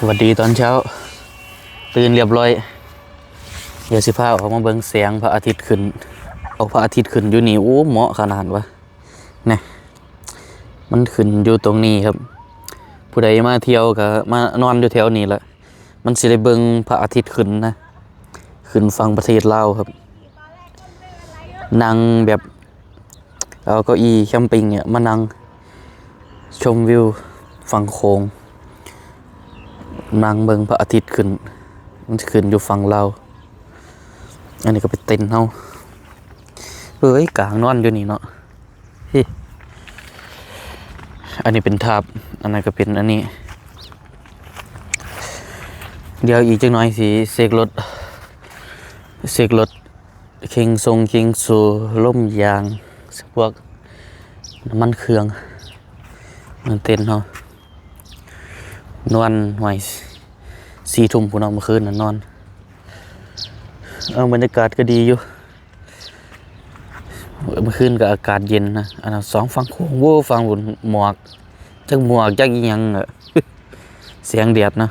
สวัสดีตอนเช้าตื่นเรียบร้อยเดี๋ยวสิพาออกมาเบิ่งแสงพระอาทิตย์ขึ้นเอาพระอาทิตย์ขึ้นอยู่นี่โอ้เหมาะขนาดวะเนี่ยมันขึ้นอยู่ตรงนี้ครับผู้ใดมาเที่ยวก็มานอนอยู่แถวนี้ละมันสิได้เบิ่งพระอาทิตย์ขึ้นนะขึ้นฝั่งประเทศลาวครับนั่งแบบเอาเก้าอี้แคมปิ้งเนี่ยมานั่งชมวิวฝั่งโขงนั่งเบิ่งพระอาทิตย์ขึ้นมันจะขึ้นอยู่ฝั่งลาวอันนี้ก็เป็นเต็นท์เฮาเอ้ยกลางนอนอยู่นี่เนาะอันนี้เป็นทาบอันนั้นก็เป็นอันนี้เดี๋ยวอีกจักหน่อยสิเสกรถเข่งทรงเข่งสูล่มยางพวกน้ำมันเครื่องมันเต็นท์เฮานอนหวย4 ทุ่มพุ่นเอาเมื่อคืนน่ะนอนบรรยากาศก็ดีอยู่เมื่อคืนก็อากาศเย็นนะอันนั้น2ฝั่งโขงโว้ฟังบุญหมอกจักหมอกจักอีหยังเสียงแดดนะ